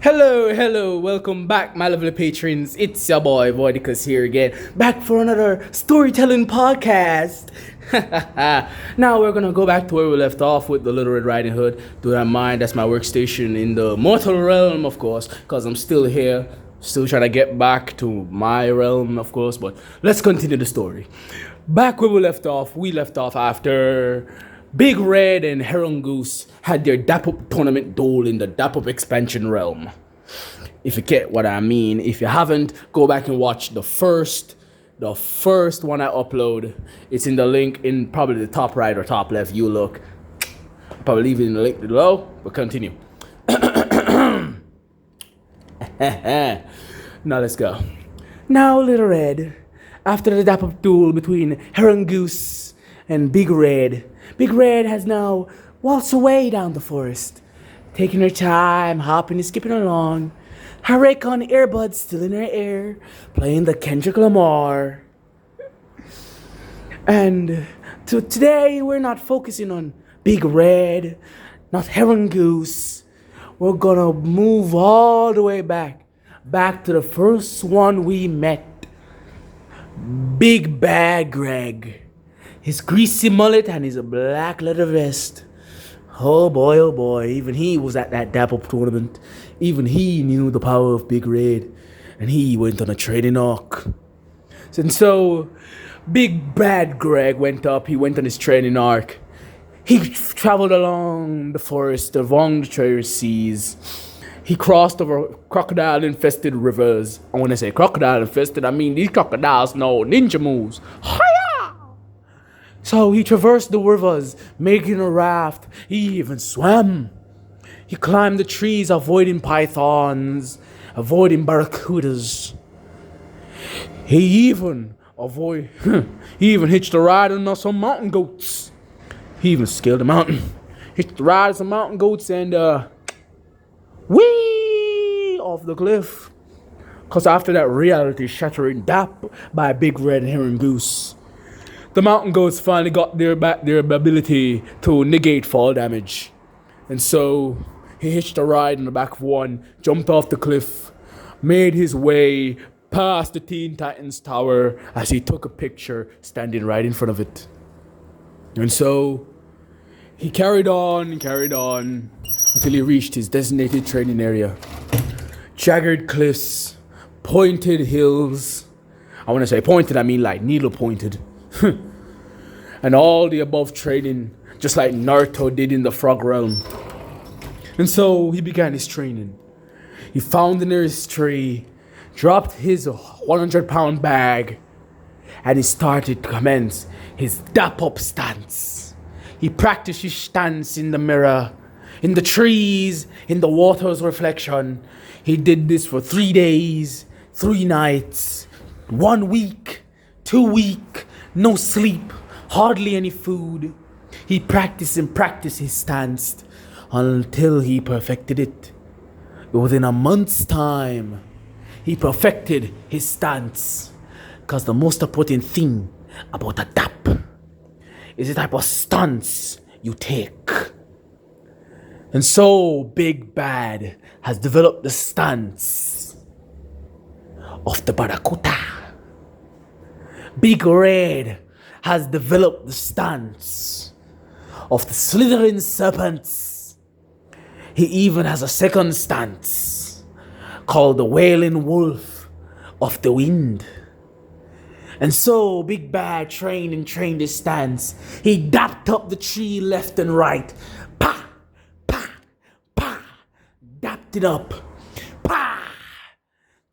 Hello, welcome back, my lovely patrons. It's your boy VOIDECUS here again, back for another storytelling podcast. Now we're gonna go back to where we left off with the Little Red Riding Hood. Do not mind, that's my workstation in the mortal realm, of course, because I'm still here, still trying to get back to my realm, of course. But let's continue the story. Back where we left off after Big Red and Heron Goose had their Dap Up tournament duel in the Dap Up expansion realm. If you get what I mean, if you haven't, go back and watch the first one I upload. It's in the link in probably the top right or top left. You look. I'll probably leave it in the link below. But continue. Now let's go. Now, Little Red, after the Dap Up duel between Heron Goose and Big Red has now waltzed away down the forest, taking her time, hopping and skipping along, her Raycon earbuds still in her ear, playing the Kendrick Lamar. And today we're not focusing on Big Red, not Heron Goose. We're gonna move all the way back to the first one we met, Big Bad Greg. His greasy mullet and his black leather vest. Oh boy, even he was at that Dap Up tournament. Even he knew the power of Big Red. And he went on a training arc. And so, Big Bad Greg went on his training arc. He traveled along the forest, along the treasure seas. He crossed over crocodile-infested rivers. And when I say crocodile-infested, I mean these crocodiles know ninja moves. So he traversed the rivers, making a raft. He even swam. He climbed the trees, avoiding pythons, avoiding barracudas. He even hitched a ride on some mountain goats. He even scaled a mountain, hitched a ride on some mountain goats, and whee off the cliff. Cause after that reality-shattering dap by Big Red and Heron Goose, the mountain goats finally got their ability to negate fall damage. And so he hitched a ride on the back of one, jumped off the cliff, made his way past the Teen Titans Tower as he took a picture standing right in front of it. And so he carried on until he reached his designated training area. Jagged cliffs, pointed hills. I want to say pointed, I mean like needle pointed. And all the above training, just like Naruto did in the Frog Realm. And so he began his training. He found the nearest tree, dropped his 100-pound bag, and he started to commence his Dap Up stance. He practiced his stance in the mirror, in the trees, in the water's reflection. He did this for 3 days, 3 nights, 1 week, 2 weeks. No sleep, hardly any food. He practiced his stance until he perfected it. Within a month's time, he perfected his stance. Because the most important thing about a dap is the type of stance you take. And so Big Bad has developed the stance of the Barracuda. Big Red has developed the stance of the slithering serpents. He even has a second stance called the Wailing Wolf of the Wind. And so Big Bad trained his stance. He dapped up the tree left and right. Pa, pa, pa. Dapped it up. Pa.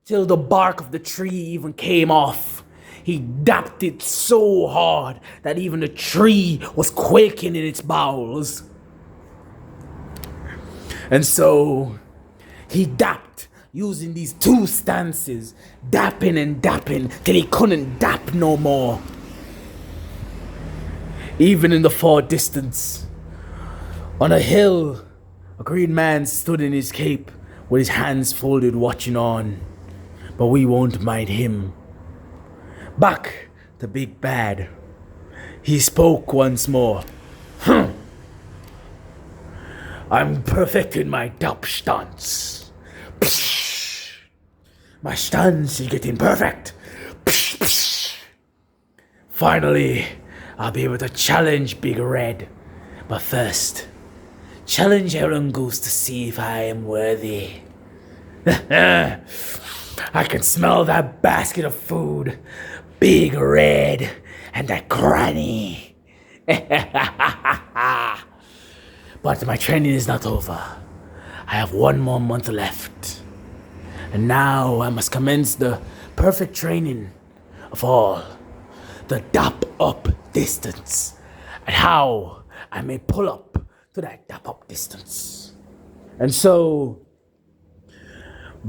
Till the bark of the tree even came off. He dapped it so hard that even the tree was quaking in its bowels. And so he dapped using these 2 stances, dapping and dapping till he couldn't dap no more. Even in the far distance, on a hill, a green man stood in his cape with his hands folded watching on. But we won't mind him. Back to Big Bad. He spoke once more. I'm perfecting my dap stance. My stance is getting perfect. Finally, I'll be able to challenge Big Red. But first, challenge Aaron Goose to see if I am worthy. I can smell that basket of food. Big Red and that granny. But my training is not over. I have 1 more month left. And now I must commence the perfect training of all. The dap up distance. And how I may pull up to that dap up distance. And so,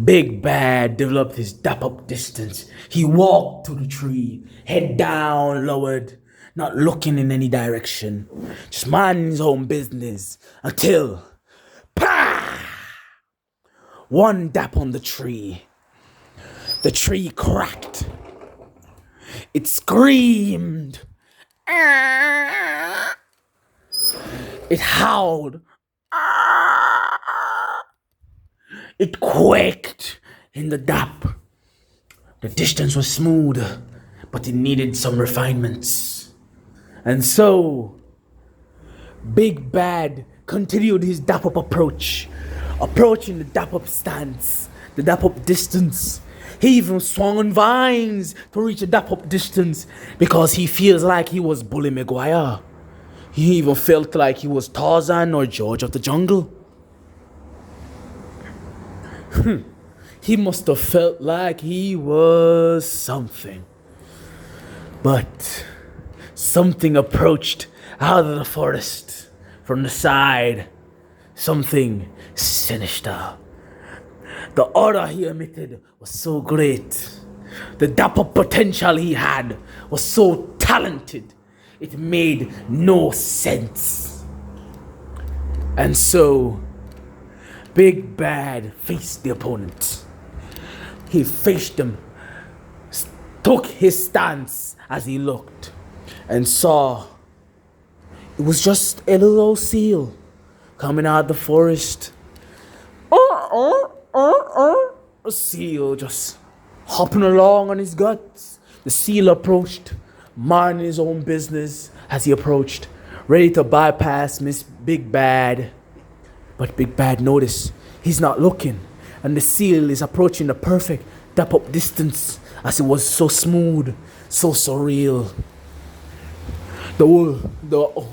Big Bad developed his dap up distance. He walked to the tree, head down, lowered, not looking in any direction, just minding his own business until, PAH! One dap on the tree. The tree cracked. It screamed. It howled. It quaked in the dap. The distance was smooth, but it needed some refinements. And so, Big Bad continued his dap up approach, approaching the dap up stance, the dap up distance. He even swung on vines to reach the dap up distance because he feels like he was Bully Maguire. He even felt like he was Tarzan or George of the Jungle. He must have felt like he was something. But something approached out of the forest from the side. Something sinister. The aura he emitted was so great. The dapper potential he had was so talented. It made no sense. And so, Big Bad faced the opponent. He faced him, took his stance as he looked, and saw it was just a little old seal coming out of the forest. A seal just hopping along on his guts. The seal approached, minding his own business as he approached, ready to bypass Miss Big Bad. But Big Bad noticed he's not looking, and the seal is approaching the perfect dap up distance as it was so smooth, so surreal. The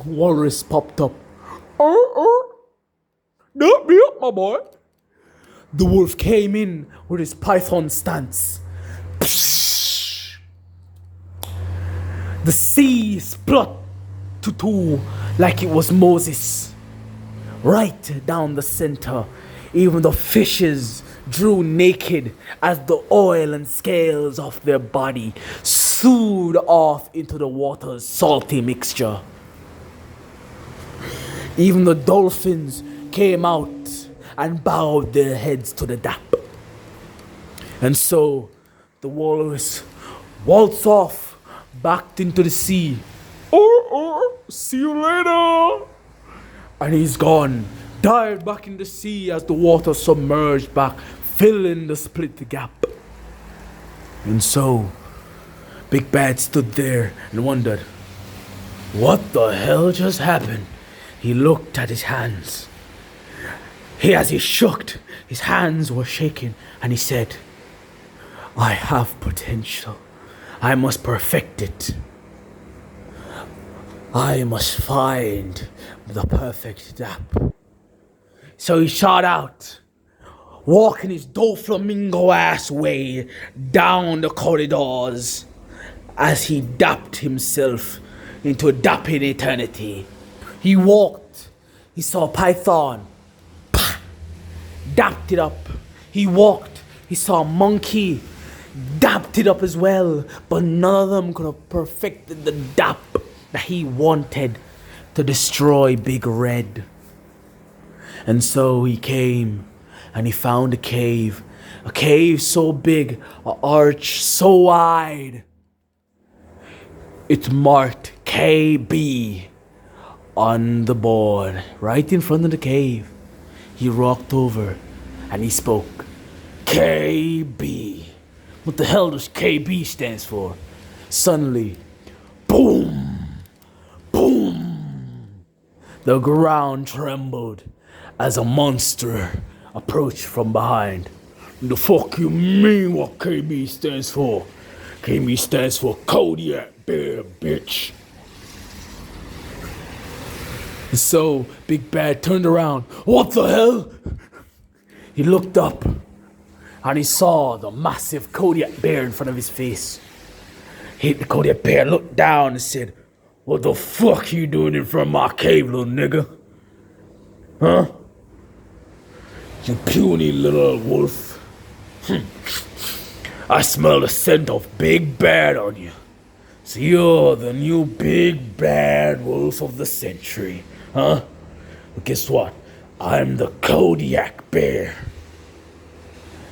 walrus popped up. Don't be up, my boy. The wolf came in with his python stance. The sea split to two like it was Moses. Right down the center, even the fishes drew naked as the oil and scales of their body soothed off into the water's salty mixture. Even the dolphins came out and bowed their heads to the dap. And so the walrus waltzed off back into the sea. See you later. And he's gone, dived back in the sea as the water submerged back, filling the split gap. And so Big Bad stood there and wondered, what the hell just happened? He looked at his hands. As he shook, his hands were shaking, and he said, I have potential. I must perfect it. I must find the perfect dap. So he shot out, walking his Doflamingo ass way down the corridors as he dapped himself into a dapping eternity. He walked, he saw Python, dapped it up. He walked, he saw a monkey, dapped it up as well, but none of them could have perfected the dap that he wanted to destroy Big Red. And so he came and he found a cave so big, an arch so wide. It marked KB on the board, right in front of the cave. He walked over and he spoke. KB. What the hell does KB stands for? Suddenly, boom, boom. The ground trembled as a monster approached from behind. The fuck you mean what KB stands for? KB stands for Kodiak Bear, bitch. And so Big Bad turned around. What the hell? He looked up and he saw the massive Kodiak Bear in front of his face. The Kodiak Bear looked down and said, what the fuck you doing in front of my cave, little nigga? Huh? You puny little wolf. I smell the scent of Big Bad on you. So you're the new Big Bad Wolf of the century, huh? But guess what? I'm the Kodiak Bear.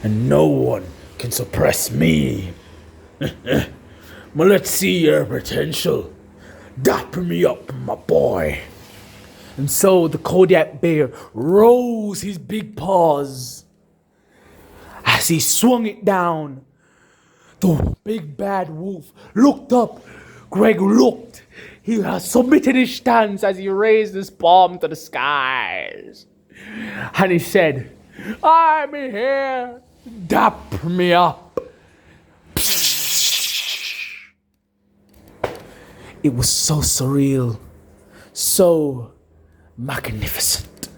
And no one can suppress me. Well, let's see your potential. Dapper me up, my boy. And so the Kodiak Bear rose his big paws. As he swung it down, the Big Bad Wolf looked up. Greg looked. He has submitted his stance as he raised his palm to the skies. And he said, I'm here. Dap me up. It was so surreal, so magnificent.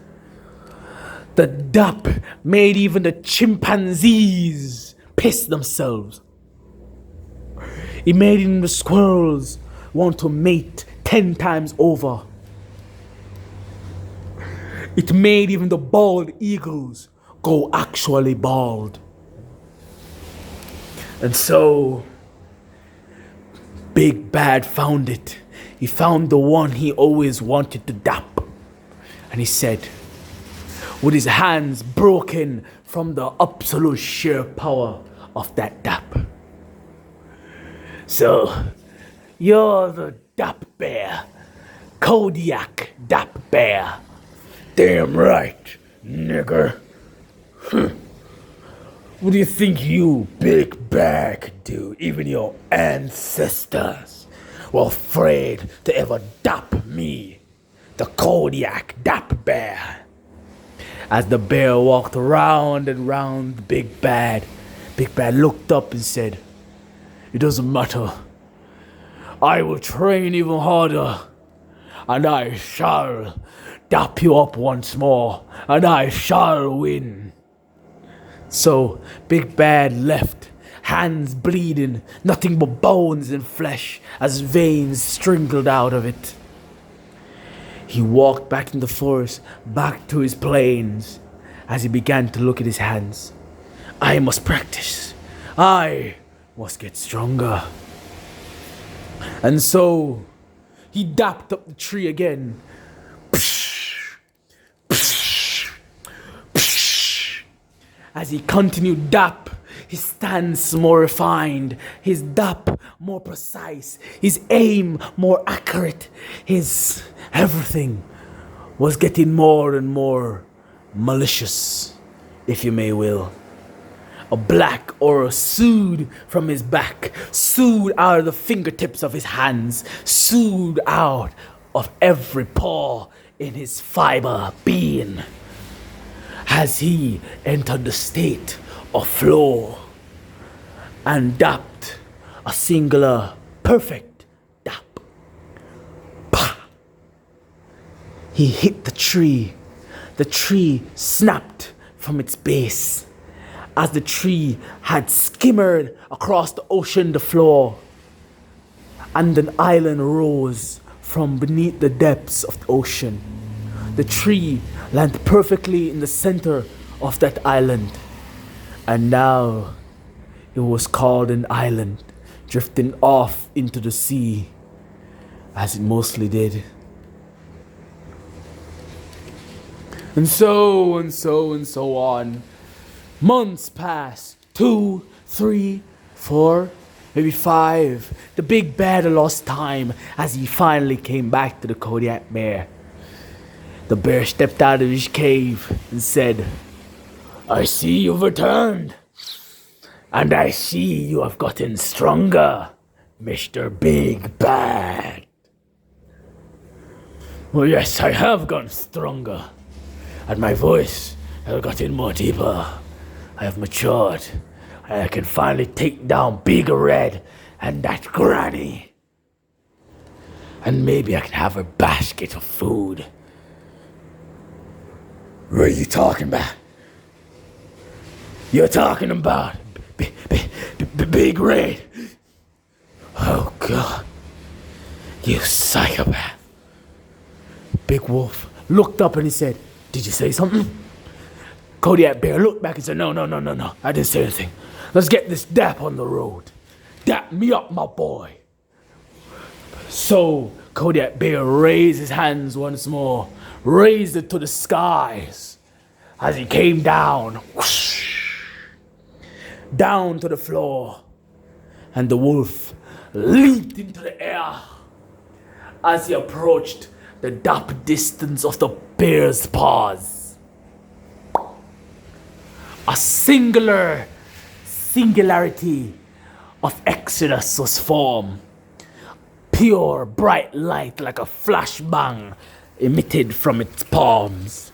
The dap made even the chimpanzees piss themselves. It made even the squirrels want to mate 10 times over. It made even the bald eagles go actually bald. And so Big Bad found it. He found the one he always wanted to dap. And he said, with his hands broken from the absolute sheer power of that dap. So, you're the Dap Bear. Kodiak Dap Bear. Damn right, nigger. What do you think you, Big Bad, could do? Even your ancestors were afraid to ever dap me, the Kodiak Dap Bear. As the bear walked round and round Big Bad looked up and said, it doesn't matter. I will train even harder, and I shall dap you up once more, and I shall win. So Big Bad left, hands bleeding, nothing but bones and flesh as veins strangled out of it. He walked back in the forest, back to his plains, as he began to look at his hands. I must practice. I must get stronger. And so he dapped up the tree again. As he continued dap, his stance more refined, his dap more precise, his aim more accurate, his everything was getting more and more malicious, if you may will. A black aura soothed from his back, soothed out of the fingertips of his hands, soothed out of every pore in his fiber being, as he entered the state of flow and dapped a singular, perfect dap. Bah! He hit the tree. The tree snapped from its base as the tree had skimmered across the ocean floor, and an island rose from beneath the depths of the ocean. The tree landed perfectly in the center of that island, and now it was called an island, drifting off into the sea, as it mostly did. And so on. Months passed. 2, 3, 4, maybe 5. The Big Bad lost time as he finally came back to the Kodiak Bear. The bear stepped out of his cave and said, I see you've returned. And I see you have gotten stronger, Mr. Big Bad. Well, yes, I have gotten stronger. And my voice has gotten more deeper. I have matured. And I can finally take down Big Red and that granny. And maybe I can have a basket of food. What are you talking about? You're talking about Big Red. Oh, God. You psychopath. Big Wolf looked up and he said, "Did you say something?" Kodiak Bear looked back and said, No. I didn't say anything. Let's get this dap on the road. Dap me up, my boy. So Kodiak Bear raised his hands once more, raised it to the skies as he came down, whoosh, down to the floor. And the wolf leaped into the air as he approached the dap distance of the bear's paws. A singularity of Exodus was formed. Pure, bright light like a flashbang emitted from its palms.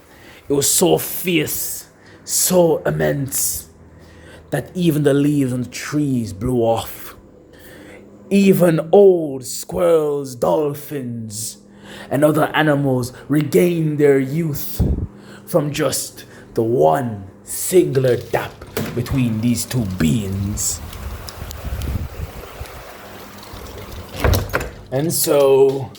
It was so fierce, so immense, that even the leaves on the trees blew off. Even old squirrels, dolphins, and other animals regained their youth from just the one singular dap between these two beings. And so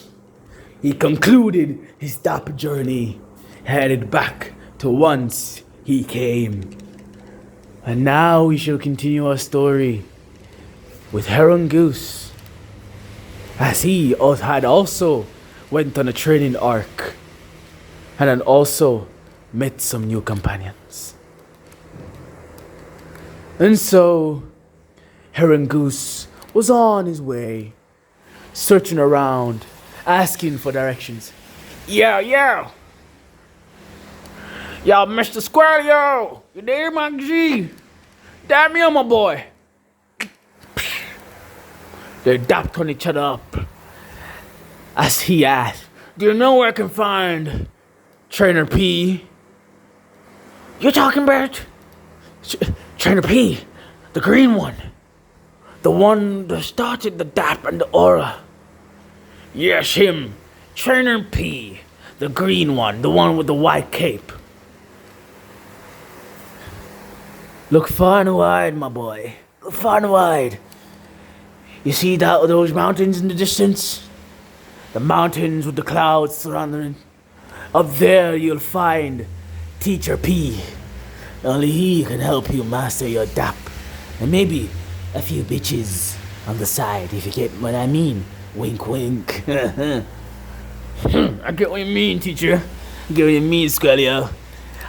he concluded his dap journey, headed back to whence he came. And now we shall continue our story with Heron Goose, as he had also went on a training arc and had also met some new companions. And so Heron Goose was on his way, searching around, asking for directions. Yo, Mr. Squirrel, yo! You there, my G? Dap me on, my boy. They dapped on each other up as he asked, "Do you know where I can find Trainer P?" "You're talking about Trainer P, the green one. The one that started the dap and the aura." "Yes, him. Trainer P, the green one, the one with the white cape." "Look far and wide, my boy. Look far and wide. You see those mountains in the distance? The mountains with the clouds surrounding. Up there you'll find Teacher P. Only he can help you master your dap. And maybe a few bitches on the side, if you get what I mean. Wink, wink." "I get what you mean, teacher. I get what you mean, Squelio.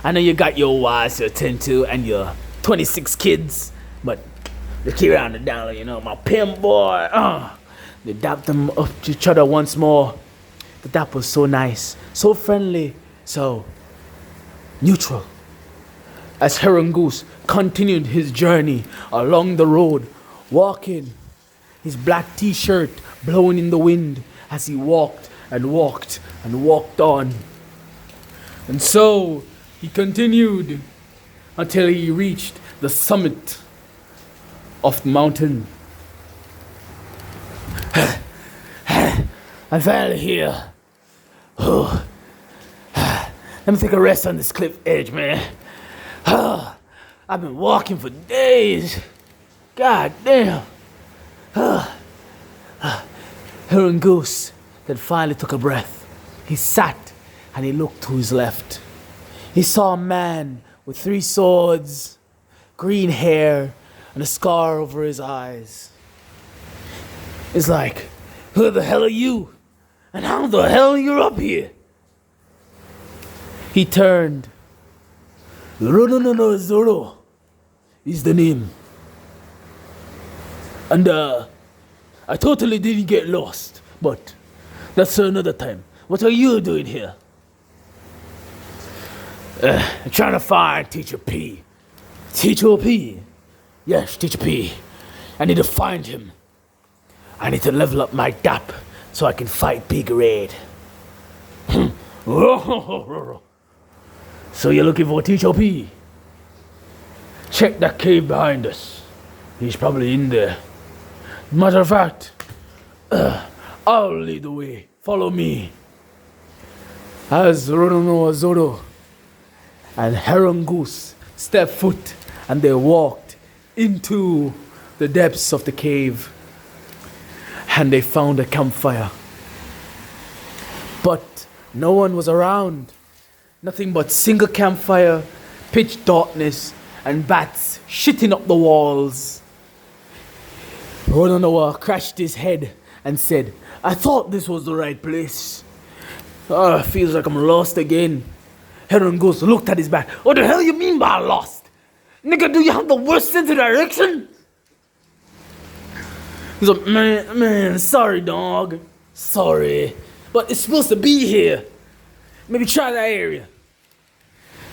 I know you got your wives to attend to and your 26 kids, but they keep around the dollar, you know, my pimp boy." They dapped them up to each other once more. The dap was so nice, so friendly, so neutral. As Heron Goose continued his journey along the road, walking, his black t-shirt blowing in the wind as he walked and walked and walked on. And so he continued until he reached the summit of the mountain. "I'm finally here. Let me take a rest on this cliff edge, man. I've been walking for days. God damn." Heron Goose then finally took a breath. He sat and he looked to his left. He saw a man with 3 swords, green hair, and a scar over his eyes. It's like, "Who the hell are you? And how the hell are you up here?" He turned. No, Zoro is the name. And I totally didn't get lost, but that's another time. What are you doing here? I'm trying to find Teacher P. Teacher P? Yes, Teacher P. I need to find him. I need to level up my DAP so I can fight Big Red. So you're looking for Teacher P? Check that cave behind us. He's probably in there. Matter of fact, I'll lead the way. Follow me. As Ronono Azoro and Heron Goose stepped foot and they walked into the depths of the cave and they found a campfire. But no one was around. Nothing but single campfire, pitch darkness, and bats shitting up the walls. Rononoa crashed his head and said, I thought this was the right place. Feels like I'm lost again. Heron Goose looked at his back. What the hell you mean by lost? Nigga, do you have the worst sense of direction? He's like, man, sorry, dog. Sorry. But it's supposed to be here. Maybe try that area.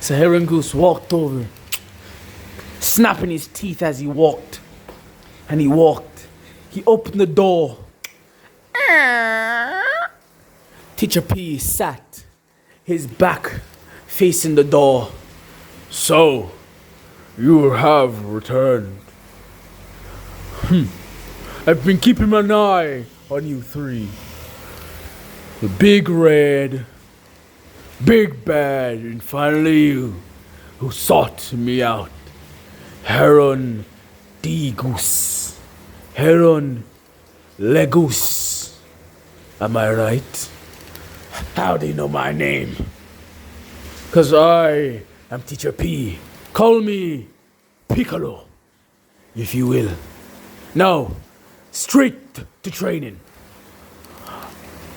So Heron Goose walked over, snapping his teeth as he walked. And he walked. He opened the door. Teacher P sat, his back facing the door. So, you have returned. I've been keeping an eye on you three. The Big Red, Big Bad, and finally you, who sought me out. Heron D. Goose. Heron Legoose. Am I right? How do you know my name? 'Cause I am Teacher P. Call me Piccolo, if you will. Now, straight to training.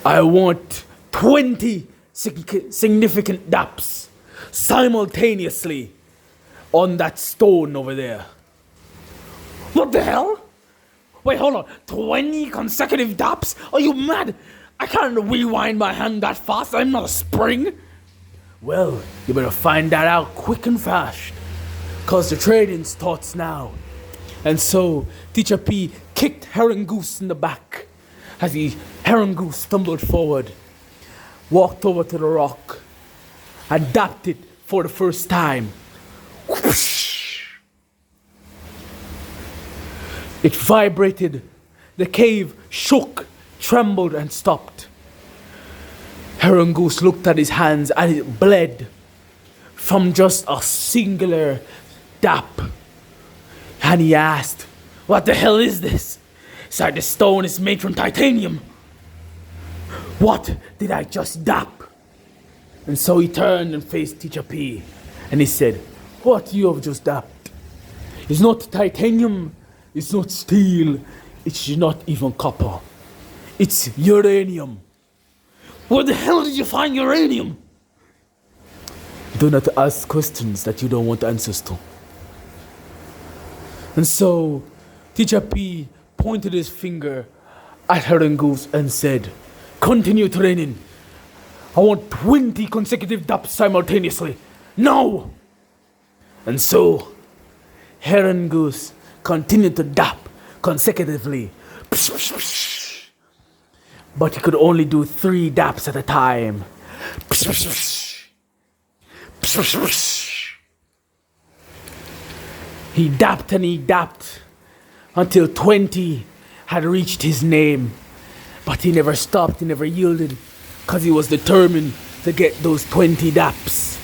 I want 20 significant daps simultaneously on that stone over there. What the hell? Wait, hold on. 20 consecutive daps? Are you mad? I can't rewind my hand that fast. I'm not a spring. Well, you better find that out quick and fast. 'Cause the training starts now. And so, Teacher P kicked Heron Goose in the back. As Heron Goose stumbled forward, walked over to the rock, and dapped it for the first time. Whoosh! It vibrated. The cave shook, trembled, and stopped. Heron Goose looked at his hands and it bled from just a singular dap. And he asked, what the hell is this? It's like the stone is made from titanium. What did I just dap? And so he turned and faced Teacher P. And he said, what you have just dapped? It's not titanium, it's not steel, it's not even copper. It's uranium. Where the hell did you find uranium? Do not ask questions that you don't want answers to. And so, Teacher P pointed his finger at Heron Goose and said, continue training. I want 20 consecutive daps simultaneously. No! And so, Heron Goose continued to dap consecutively. But he could only do 3 daps at a time. He dapped and he dapped until 20 had reached his name. But he never stopped, he never yielded, because he was determined to get those 20 daps.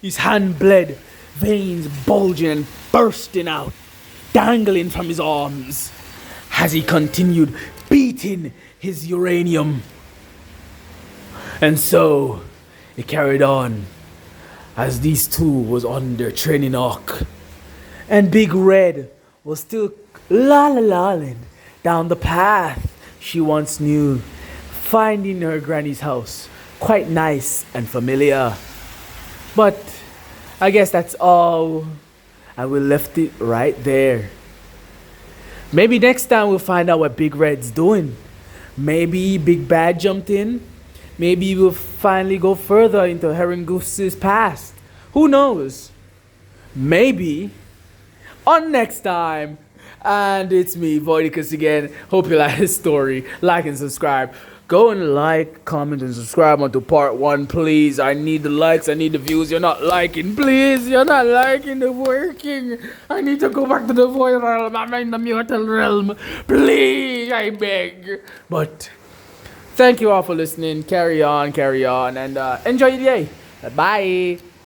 His hand bled, veins bulging and bursting out, dangling from his arms, as he continued beating his uranium. And so, it carried on, as these two was on their training arc. And Big Red was still la-la-la-ling down the path she once knew, finding her granny's house quite nice and familiar. But I guess that's all, and we left it right there. Maybe next time we'll find out what Big Red's doing. Maybe Big Bad jumped in. Maybe we'll finally go further into Heron Goose's past. Who knows? Maybe on next time. And it's me, Voidecus again. Hope you like this story. Like and subscribe. Go and like, comment, and subscribe onto part 1, please. I need the likes, I need the views. You're not liking, please. You're not liking the working. I need to go back to the void realm. I'm in the mortal realm. Please, I beg. But thank you all for listening. Carry on, and enjoy your day. Bye.